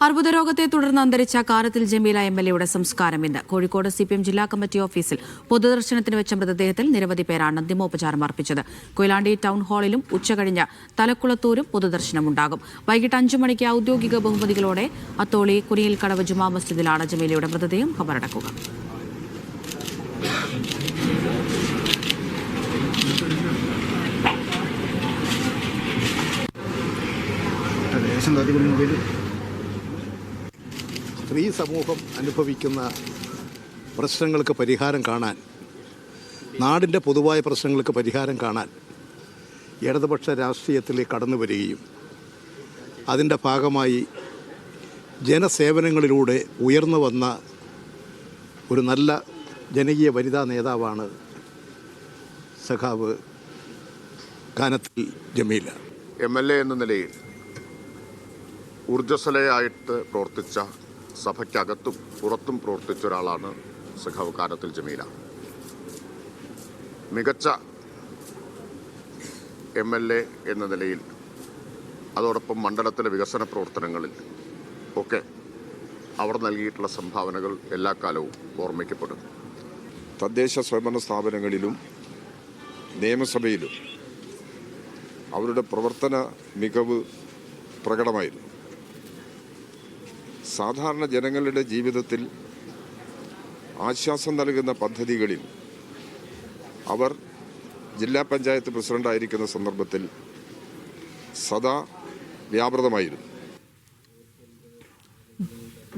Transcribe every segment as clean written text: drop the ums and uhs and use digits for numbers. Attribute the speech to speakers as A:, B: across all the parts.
A: അർബുദരോഗത്തെ തുടർന്ന് അന്തരിച്ച കാനത്തിൽ ജമീല എംഎൽഎയുടെ സംസ്കാരം ഇന്ന് കോഴിക്കോട് സിപിഎം ജില്ലാ കമ്മിറ്റി ഓഫീസിൽ പൊതുദർശനത്തിന് വെച്ച മൃതദേഹത്തിൽ നിരവധി പേരാണ് അന്തിമോപചാരം അർപ്പിച്ചത്. കൊയിലാണ്ടി ടൗൺ ഹാളിലും ഉച്ചകഴിഞ്ഞ് തലക്കുളത്തൂരും പൊതുദർശനമുണ്ടാകും. വൈകിട്ട് 5 മണിക്ക് ഔദ്യോഗിക ബഹുമതികളോടെ അത്തോളി കുനിയിൽക്കടവ് ജുമാ മസ്ജിദിലാണ് ജമീലയുടെ മൃതദേഹം ഖബറടക്കുക.
B: സ്ത്രീ സമൂഹം അനുഭവിക്കുന്ന പ്രശ്നങ്ങൾക്ക് പരിഹാരം കാണാൻ, നാടിൻ്റെ പൊതുവായ പ്രശ്നങ്ങൾക്ക് പരിഹാരം കാണാൻ ഇടതുപക്ഷ രാഷ്ട്രീയത്തിലേക്ക് കടന്നു വരികയും അതിൻ്റെ ഭാഗമായി ജനസേവനങ്ങളിലൂടെ ഉയർന്നു വന്ന ഒരു നല്ല ജനകീയ വനിതാ നേതാവാണ് സഖാവ് കാനത്തിൽ ജമീല.
C: MLA എന്ന നിലയിൽ ഊർജ്ജസ്വലയായിട്ട് പ്രവർത്തിച്ച, സഭയ്ക്കകത്തും പുറത്തും പ്രവർത്തിച്ച ഒരാളാണ് സഖാവ് കാനത്തിൽ ജമീല. മികച്ച MLA എന്ന നിലയിൽ, അതോടൊപ്പം മണ്ഡലത്തിലെ വികസന പ്രവർത്തനങ്ങളിൽ ഒക്കെ അവർ നൽകിയിട്ടുള്ള സംഭാവനകൾ എല്ലാ കാലവും ഓർമ്മിക്കപ്പെടും.
D: തദ്ദേശ സ്വയംഭരണ സ്ഥാപനങ്ങളിലും നിയമസഭയിലും അവരുടെ പ്രവർത്തന മികവ് പ്രകടമായിരുന്നു. സാധാരണ ജനങ്ങളുടെ ജീവിതത്തിൽ ആശ്വാസം നൽകുന്ന പദ്ധതികളിൽ അവർ ജില്ലാ പഞ്ചായത്ത് പ്രസിഡന്റായിരിക്കുന്ന സന്ദർഭത്തിൽ സദാ വ്യാപൃതമായിരുന്നു.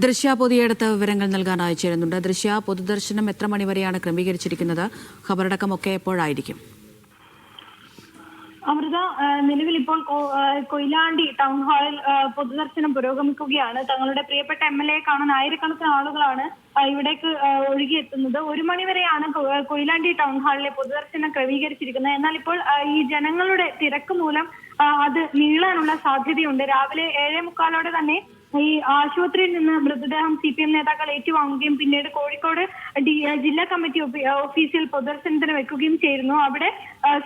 A: ദൃശ്യ പൊതിയെടുത്ത് വിവരങ്ങൾ നൽകാൻ അയച്ചിരുന്നുണ്ട്. ദൃശ്യ, പൊതുദർശനം എത്ര മണിവരെയാണ് ക്രമീകരിച്ചിരിക്കുന്നത്? ഖബറടക്കമൊക്കെ എപ്പോഴായിരിക്കും?
E: അമൃത, നിലവിൽ ഇപ്പോൾ കൊയിലാണ്ടി ടൗൺ ഹാളിൽ പൊതുദർശനം പുരോഗമിക്കുകയാണ്. തങ്ങളുടെ പ്രിയപ്പെട്ട MLA കാണാൻ ആയിരക്കണക്കിന് ആളുകളാണ് ഇവിടേക്ക് ഒഴുകിയെത്തുന്നത്. 1 മണിവരെയാണ് കൊയിലാണ്ടി ടൗൺ ഹാളിലെ പൊതുദർശനം ക്രമീകരിച്ചിരിക്കുന്നത്. എന്നാൽ ഇപ്പോൾ ഈ ജനങ്ങളുടെ തിരക്ക് മൂലം അത് നീളാനുള്ള സാധ്യതയുണ്ട്. രാവിലെ 7:45 തന്നെ ഈ ആശുപത്രിയിൽ നിന്ന് മൃതദേഹം CPM നേതാക്കൾ ഏറ്റുവാങ്ങുകയും പിന്നീട് കോഴിക്കോട് ജില്ലാ കമ്മിറ്റി ഓഫീസിൽ പൊതുദർശനത്തിന് വെക്കുകയും ചെയ്യുന്നു. അവിടെ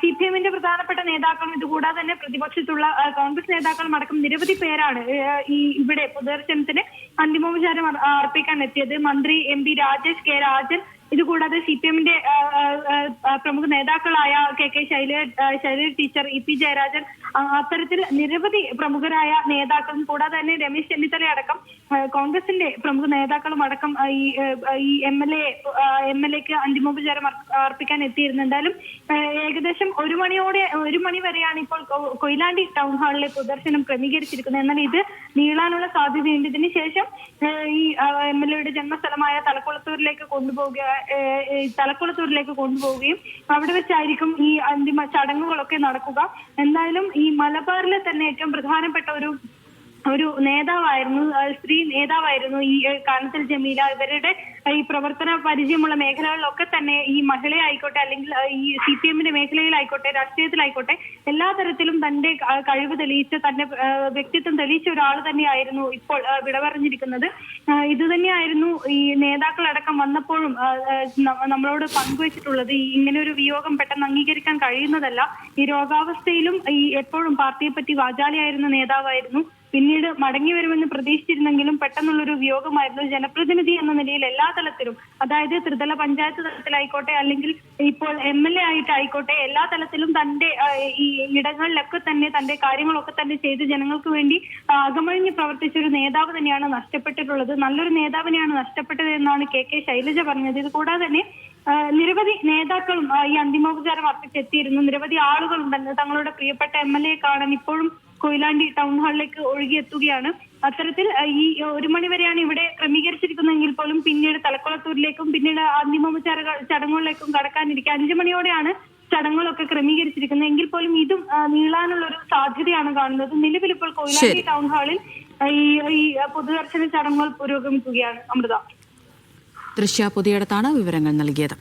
E: CPMന്റെ പ്രധാനപ്പെട്ട നേതാക്കളും ഇതുകൂടാതെ തന്നെ പ്രതിപക്ഷത്തുള്ള കോൺഗ്രസ് നേതാക്കളും അടക്കം നിരവധി പേരാണ് ഇവിടെ പൊതുദർശനത്തിന് അന്തിമോപചാരം അർപ്പിക്കാൻ എത്തിയത്. മന്ത്രി MP രാജേഷ് കെ രാജൻ, ഇതുകൂടാതെ CPMന്റെ പ്രമുഖ നേതാക്കളായ KK Shailaja teacher, EP Jayarajan, അത്തരത്തിൽ നിരവധി പ്രമുഖരായ നേതാക്കളും കൂടാതെ തന്നെ രമേശ് ചെന്നിത്തല അടക്കം കോൺഗ്രസിന്റെ പ്രമുഖ നേതാക്കളും അടക്കം ഈ MLAക്ക് അന്തിമോപചാരം അർപ്പിക്കാൻ എത്തിയിരുന്നു. എന്തായാലും ഏകദേശം 1 മണി വരെയാണ് ഇപ്പോൾ കൊയിലാണ്ടി ടൗൺ ഹാളിലെ പൊതുദർശനം ക്രമീകരിച്ചിരിക്കുന്നത്. എന്നാൽ ഇത് നീളാനുള്ള സാധ്യതയുണ്ട്. ഇതിന് ശേഷം ഈ MLAയുടെ ജന്മസ്ഥലമായ തലക്കുളത്തൂരിലേക്ക് കൊണ്ടുപോവുകയും അവിടെ വെച്ചായിരിക്കും ഈ അന്തിമ ചടങ്ങുകളൊക്കെ നടക്കുക. എന്തായാലും ഈ മലബാറിലെ തന്നെ ഏറ്റവും പ്രധാനപ്പെട്ട ഒരു നേതാവായിരുന്നു, സ്ത്രീ നേതാവായിരുന്നു ഈ കാനത്തിൽ ജമീല. ഇവരുടെ ഈ പ്രവർത്തന പരിചയമുള്ള മേഖലകളിലൊക്കെ തന്നെ ഈ മഹിളയായിക്കോട്ടെ, അല്ലെങ്കിൽ ഈ CPMന്റെ മേഖലയിലായിക്കോട്ടെ, രാഷ്ട്രീയത്തിലായിക്കോട്ടെ, എല്ലാ തരത്തിലും തന്റെ കഴിവ് തെളിയിച്ച്, തന്റെ വ്യക്തിത്വം തെളിയിച്ച ഒരാൾ തന്നെയായിരുന്നു ഇപ്പോൾ വിടപറഞ്ഞിരിക്കുന്നത്. ഇത് തന്നെയായിരുന്നു ഈ നേതാക്കളടക്കം വന്നപ്പോഴും നമ്മളോട് പങ്കുവച്ചിട്ടുള്ളത്. ഇങ്ങനെ ഒരു വിയോഗം പെട്ടെന്ന് അംഗീകരിക്കാൻ കഴിയുന്നതല്ല. ഈ രോഗാവസ്ഥയിലും ഈ എപ്പോഴും പാർട്ടിയെ പറ്റി വാചാലിയായിരുന്ന നേതാവായിരുന്നു. പിന്നീട് മടങ്ങി വരുമെന്ന് പ്രതീക്ഷിച്ചിരുന്നെങ്കിലും പെട്ടെന്നുള്ളൊരു വിയോഗമായിരുന്നു. ജനപ്രതിനിധി എന്ന നിലയിൽ എല്ലാ തലത്തിലും, അതായത് ത്രിതല പഞ്ചായത്ത് തലത്തിലായിക്കോട്ടെ, അല്ലെങ്കിൽ ഇപ്പോൾ MLA ആയിട്ടായിക്കോട്ടെ, എല്ലാ തലത്തിലും തന്റെ ഈ ഇടങ്ങളിലൊക്കെ തന്നെ തന്റെ കാര്യങ്ങളൊക്കെ തന്നെ ചെയ്ത് ജനങ്ങൾക്ക് വേണ്ടി അകമഴിഞ്ഞ് പ്രവർത്തിച്ച ഒരു നേതാവ് തന്നെയാണ് നഷ്ടപ്പെട്ടിട്ടുള്ളത്. നല്ലൊരു നേതാവിനെയാണ് നഷ്ടപ്പെട്ടത് എന്നാണ് KK ശൈലജ പറഞ്ഞത്. ഇത് കൂടാതെ തന്നെ നിരവധി നേതാക്കളും ഈ അന്തിമോപചാരം അർപ്പിച്ചെത്തിയിരുന്നു. നിരവധി ആളുകളുണ്ടെന്ന് തങ്ങളുടെ പ്രിയപ്പെട്ട MLA കാണാൻ ഇപ്പോഴും കൊയിലാണ്ടി ടൗൺ ഹാളിലേക്ക് ഒഴുകിയെത്തുകയാണ്. അത്തരത്തിൽ ഈ 1 മണിവരെയാണ് ഇവിടെ ക്രമീകരിച്ചിരിക്കുന്നതെങ്കിൽ പോലും പിന്നീട് തലക്കുളത്തൂരിലേക്കും പിന്നീട് അന്തിമോപചാര ചടങ്ങുകളിലേക്കും കടക്കാനിരിക്കുക. 5 മണിയോടെയാണ് ചടങ്ങുകളൊക്കെ ക്രമീകരിച്ചിരിക്കുന്നത്. എങ്കിൽ പോലും ഇതും നീളാനുള്ള ഒരു സാധ്യതയാണ് കാണുന്നത്. നിലവിൽ ഇപ്പോൾ കൊയിലാണ്ടി ടൗൺ ഹാളിൽ ഈ പൊതുദർശന ചടങ്ങുകൾ പുരോഗമിക്കുകയാണ്. അമൃത.
A: ദൃശ്യ പൊതിയെടുത്താണ് വിവരങ്ങൾ നൽകിയത്.